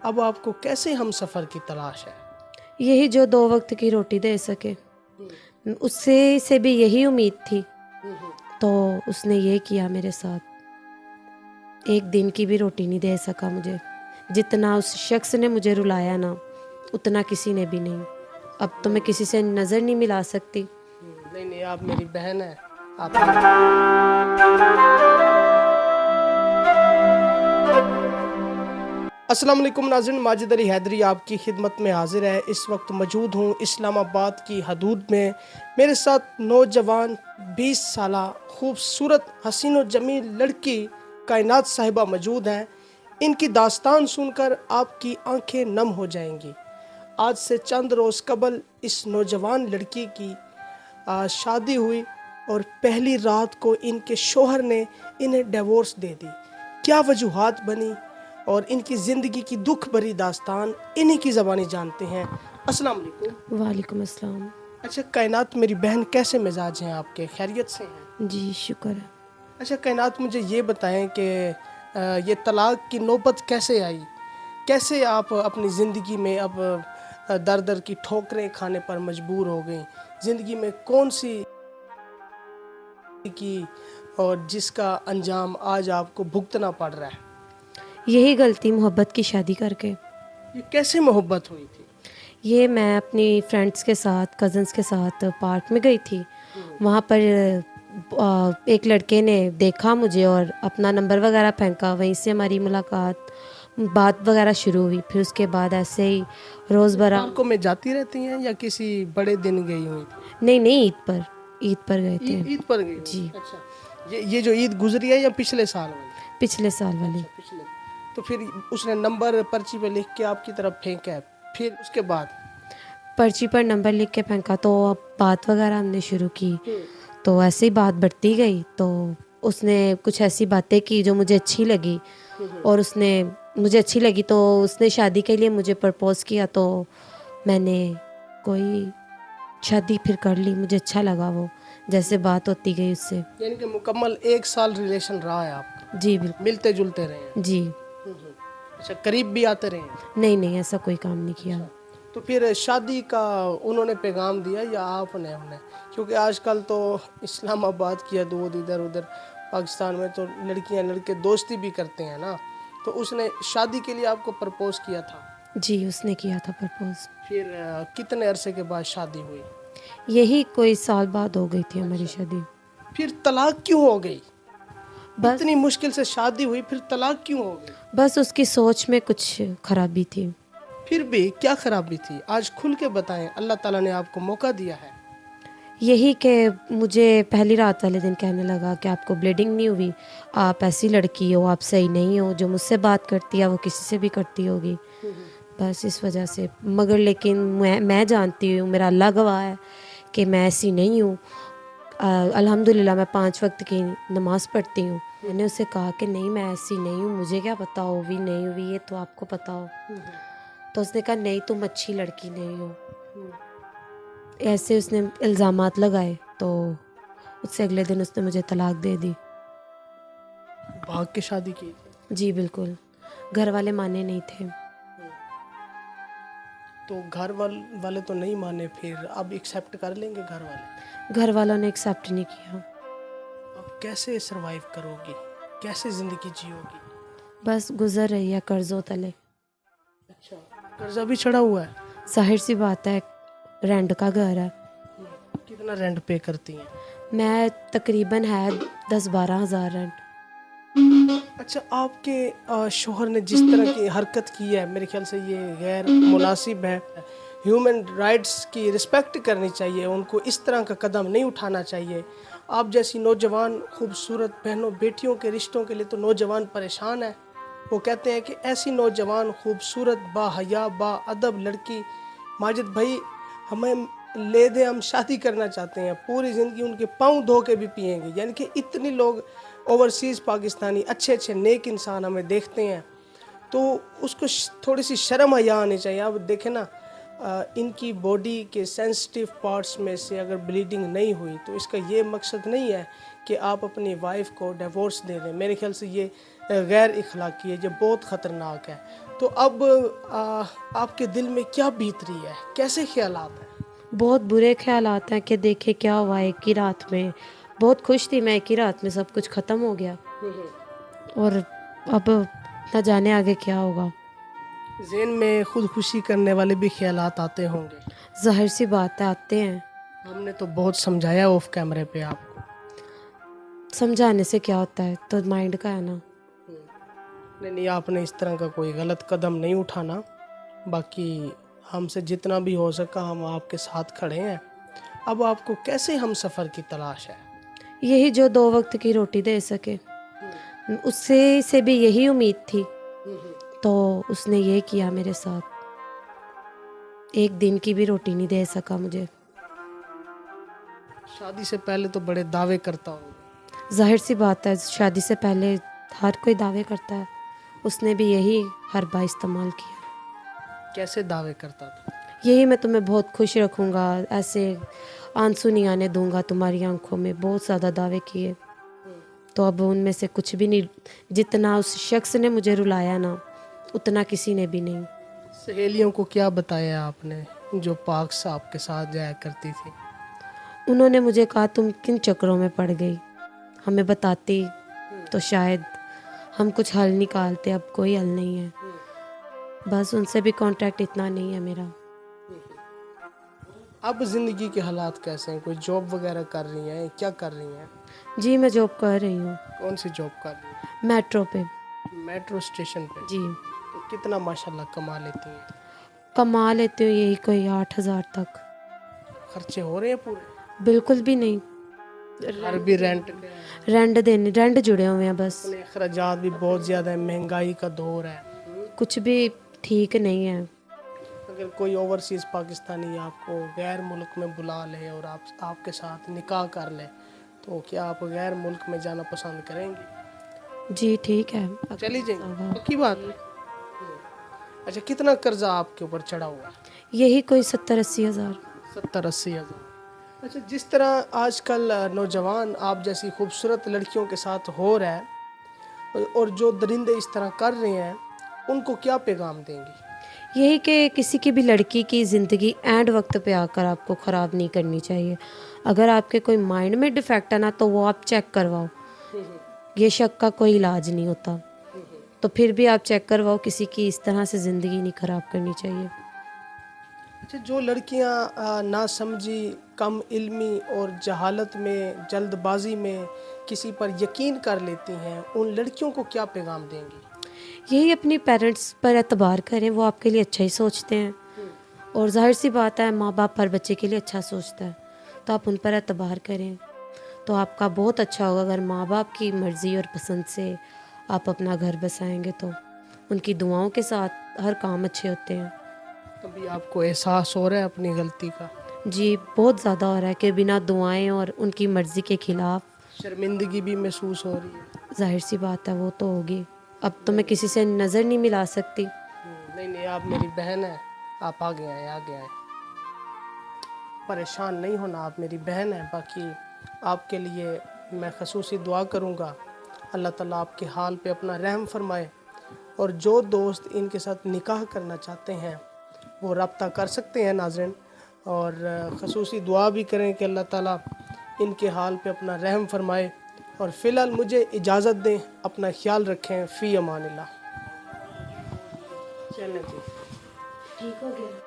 अब आपको कैसे हम सफ़र की तलाश है? यही जो 2 वक्त की रोटी दे सके, उससे से भी यही उम्मीद थी, तो उसने ये किया मेरे साथ। एक दिन की भी रोटी नहीं दे सका मुझे। जितना उस शख्स ने मुझे रुलाया ना, उतना किसी ने भी नहीं। अब तो मैं किसी से नज़र नहीं मिला सकती। नहीं नहीं, आप मेरी बहन है। आप अस्सलाम वालेकुम नाज़रीन, माजिद अली हैदरी आपकी खिदमत में हाजिर है। इस वक्त मौजूद हूँ इस्लामाबाद की हदूद में। मेरे साथ नौजवान 20 साला खूबसूरत हसीन व जमील लड़की कायनात साहिबा मौजूद हैं। इनकी दास्तान सुनकर आपकी आंखें नम हो जाएंगी। आज से चंद रोज़ कबल इस नौजवान लड़की की शादी हुई और पहली रात को इनके शोहर ने इन्हें डिवोर्स दे दी। क्या वजूहात बनी और इनकी ज़िंदगी की दुख भरी दास्तान इन्हीं की ज़बानी जानते हैं। अस्सलाम वालेकुम। वालेकुम अस्सलाम। अच्छा कायनात मेरी बहन, कैसे मिजाज हैं आपके? खैरियत से हैं? जी शुक्र है। अच्छा कायनात, मुझे ये बताएं कि ये तलाक की नौबत कैसे आई? कैसे आप अपनी ज़िंदगी में अब दर दर की ठोकरें खाने पर मजबूर हो गई? ज़िंदगी में कौन सी की और जिसका अंजाम आज आपको भुगतना पड़ रहा है? यही गलती मोहब्बत की शादी करके। ये कैसे मोहब्बत हुई थी? ये मैं अपनी फ्रेंड्स के साथ, कज़न्स के साथ पार्क में गई थी। वहाँ पर एक लड़के ने देखा मुझे और अपना नंबर वगैरह फेंका। वहीं से हमारी मुलाकात, बात वगैरह शुरू हुई। फिर उसके बाद ऐसे ही रोज़मर्रा। पार्कों में जाती रहती हैं या किसी बड़े दिन गई हुई थी? नहीं नहीं, ईद पर गए थे। ईद पर गई हुई? जी, अच्छा, ये जो ईद गुजरी है या पिछले साल वाली? पिछले साल वाली। अच्छा, पिछले। तो फिर उसने नंबर पर्ची पे लिख के आपकी तरफ फेंका है, फिर उसके बाद? पर्ची पर नंबर लिख के फेंका तो अब बात वगैरह हमने शुरू की। तो ऐसे ही बात बढ़ती गई। तो उसने कुछ ऐसी बातें की जो मुझे अच्छी लगी और उसने मुझे अच्छी लगी तो उसने शादी के लिए मुझे प्रपोज़ किया। तो मैंने कोई शादी फिर कर ली। मुझे अच्छा लगा वो, जैसे बात होती गई उससे। यानी कि मुकम्मल 1 साल रिलेशन रहा है आपका? जी बिल्कुल। मिलते जुलते रहे हैं? जी। अच्छा, करीब भी आते रहे हैं? नहीं नहीं, ऐसा कोई काम नहीं किया। तो फिर शादी का उन्होंने पैगाम दिया या आपने उन्हें? क्योंकि आजकल तो इस्लामाबाद की हदूद इधर उधर पाकिस्तान में तो लड़कियां लड़के दोस्ती भी करते हैं ना, तो उसने शादी के लिए आपको प्रपोज किया था? जी, उसने किया था प्रपोज़। फिर कितने अरसे के बाद शादी हुई? यही कोई साल बाद हो गई थी हमारी शादी। फिर तलाक क्यों हो गई? बस इतनी मुश्किल से शादी हुई, फिर तलाक क्यों हो गई? बस उसकी सोच में कुछ खराबी थी। फिर भी क्या खराबी थी? आज खुल के बताएं, अल्लाह ताला ने आपको मौका दिया है। यही कि मुझे पहली रात वाले दिन कहने लगा कि आपको ब्लीडिंग नहीं हुई, आप ऐसी लड़की हो, आप सही नहीं हो, जो मुझसे बात करती है वो किसी से भी करती होगी। बस इस वजह से। मगर लेकिन मैं जानती हूँ, मेरा अल्लाह गवाह है कि मैं ऐसी नहीं हूँ। अल्हम्दुलिल्लाह मैं 5 वक्त की नमाज़ पढ़ती हूँ। मैंने उसे कहा कि नहीं, मैं ऐसी नहीं हूँ, मुझे क्या पता हुई नहीं हुई, ये तो आपको पता हो। तो उसने कहा नहीं, तुम अच्छी लड़की नहीं हो। ऐसे उसने इल्ज़ामात लगाए। तो उससे अगले दिन उसने मुझे तलाक दे दी। भाग के शादी की थी? जी बिल्कुल। घर वाले माने नहीं थे। तो वाले तो नहीं माने, फिर अब एक्सेप्ट कर लेंगे घर वाले? घर वालों ने एक्सेप्ट नहीं किया। अब कैसे सरवाइव करोगी? कैसे ज़िंदगी जियोगी? बस गुजर रही है कर्ज़ों तले। अच्छा, कर्जा भी चढ़ा हुआ है? ज़ाहिर सी बात है, रेंट का घर है। कितना रेंट पे करती हैं? मैं तकरीबन है 10-12 हज़ार रेंट। अच्छा, आपके शौहर ने जिस तरह की हरकत की है, मेरे ख्याल से ये गैर मुनासिब है। ह्यूमन राइट्स की रिस्पेक्ट करनी चाहिए, उनको इस तरह का कदम नहीं उठाना चाहिए। आप जैसी नौजवान खूबसूरत बहनों बेटियों के रिश्तों के लिए तो नौजवान परेशान है। वो कहते हैं कि ऐसी नौजवान खूबसूरत बाहया बाअदब लड़की माजिद भाई हमें ले दे, हम शादी करना चाहते हैं, पूरी ज़िंदगी उनके पाँव धो के भी पिएंगे। यानी कि इतने लोग ओवरसीज़ पाकिस्तानी अच्छे अच्छे नेक इंसान हमें देखते हैं, तो उसको थोड़ी सी शर्म हया आनी चाहिए। अब देखें ना, इनकी बॉडी के सेंसिटिव पार्ट्स में से अगर ब्लीडिंग नहीं हुई तो इसका ये मकसद नहीं है कि आप अपनी वाइफ को डिवोर्स दे दें। मेरे ख्याल से ये गैर इखलाकी है, ये बहुत ख़तरनाक है। तो अब आपके दिल में क्या बीत रही है, कैसे ख्यालात हैं? बहुत बुरे ख्याल आते हैं कि देखे क्या हुआ एक ही रात में। बहुत खुश थी मैं, एक ही रात में सब कुछ ख़त्म हो गया और अब न जाने आगे क्या होगा। ज़हन में खुदकुशी करने वाले भी ख्यालात आते होंगे। ज़ाहिर सी बात है आते हैं। हमने तो बहुत समझाया ऑफ कैमरे पे आपको। समझाने से क्या होता है, तो माइंड का है ना। नहीं नहीं, आपने इस तरह का कोई गलत कदम नहीं उठाना। बाकी हमसे जितना भी हो सका हम आपके साथ खड़े हैं। अब आपको कैसे हम सफ़र की तलाश है? यही जो 2 वक्त की रोटी दे सके, उससे से भी यही उम्मीद थी, तो उसने ये किया मेरे साथ। एक दिन की भी रोटी नहीं दे सका मुझे। शादी से पहले तो बड़े दावे करता हूँ। ज़ाहिर सी बात है, शादी से पहले हर कोई दावे करता है। उसने भी यही हरबा इस्तेमाल किया। कैसे दावे करता था? यही मैं तुम्हें बहुत खुश रखूँगा, ऐसे आंसू नहीं आने दूंगा तुम्हारी आंखों में, बहुत ज़्यादा दावे किए। तो अब उनमें से कुछ भी नहीं, जितना उस शख्स ने मुझे रुलाया ना, उतना किसी ने भी नहीं। सहेलियों को क्या बताया आपने जो पाक साहब के साथ जाया करती थी? उन्होंने मुझे कहा तुम किन चक्करों में पड़ गई, हमें बताती तो शायद हम कुछ हल निकालते। अब कोई हल नहीं है, बस उनसे भी कांटेक्ट इतना नहीं है मेरा। अब ज़िंदगी के हालात कैसे हैं? कोई जॉब वगैरह कर रही हैं, क्या कर रही हैं? जी मैं जॉब कर रही हूँ, कौन सी जॉब कर रही हैं? मेट्रो पे। मेट्रो स्टेशन पे। जी तो कितना माशाल्लाह कमा लेती हैं? कमा लेती हूँ यही कोई 8,000 तक। खर्चे हो रहे हैं पूरे? बिल्कुल भी नहीं, घर भी रेंट, रेंट जुड़े हुए हैं बस। अपने अखराजात भी बहुत ज़्यादा है, महंगाई का दौर है। कुछ भी ठीक नहीं है। अगर कोई ओवरसीज़ पाकिस्तानी आपको गैर मुल्क में बुला ले और आपके साथ निकाह कर ले, तो क्या आप गैर मुल्क में जाना पसंद करेंगी? जी ठीक है, चली जाएंगी, पक्की बात है। अच्छा, कितना कर्जा आपके ऊपर चढ़ा हुआ है? यही कोई 70-80 हज़ार। 70-80 हज़ार। अच्छा, जिस तरह आजकल नौजवान आप जैसी खूबसूरत लड़कियों के साथ हो रहा है और जो दरिंदे इस तरह कर रहे हैं, उनको क्या पैगाम देंगी? यही कि किसी की भी लड़की की ज़िंदगी एंड वक्त पे आकर आपको ख़राब नहीं करनी चाहिए। अगर आपके कोई माइंड में डिफेक्ट है ना, तो वो आप चेक करवाओ। ये शक का कोई इलाज नहीं होता, तो फिर भी आप चेक करवाओ। किसी की इस तरह से ज़िंदगी नहीं ख़राब करनी चाहिए। अच्छा, जो लड़कियां नासमझी, कम इल्मी और जहालत में, जल्दबाजी में किसी पर यकीन कर लेती हैं, उन लड़कियों को क्या पैगाम देंगी? यही अपनी पेरेंट्स पर एतबार करें, वो आपके लिए अच्छा ही सोचते हैं। और जाहिर सी बात है, माँ बाप हर बच्चे के लिए अच्छा सोचता है, तो आप उन पर एतबार करें तो आपका बहुत अच्छा होगा। अगर माँ बाप की मर्ज़ी और पसंद से आप अपना घर बसाएंगे, तो उनकी दुआओं के साथ हर काम अच्छे होते हैं। अभी आपको एहसास हो रहा है अपनी गलती का? जी बहुत ज़्यादा हो रहा है कि बिना दुआएं और उनकी मर्ज़ी के ख़िलाफ़। शर्मिंदगी भी महसूस हो रही है? जाहिर सी बात है, वो तो होगी। अब तो मैं किसी से नज़र नहीं मिला सकती। नहीं नहीं, आप मेरी बहन हैं, आप आगे आए, आगे आए। परेशान नहीं होना, आप मेरी बहन हैं। बाकी आपके लिए मैं खसूसी दुआ करूँगा, अल्लाह ताला आपके हाल पे अपना रहम फरमाए। और जो दोस्त इनके साथ निकाह करना चाहते हैं वो रब्ता कर सकते हैं नाज़रीन, और खसूसी दुआ भी करें कि अल्लाह ताला इनके हाल पे अपना रहम फरमाए। और फ़िलहाल मुझे इजाज़त दें, अपना ख्याल रखें। फ़ी अमानिल्लाह। चलें जी, ठीक हो गया।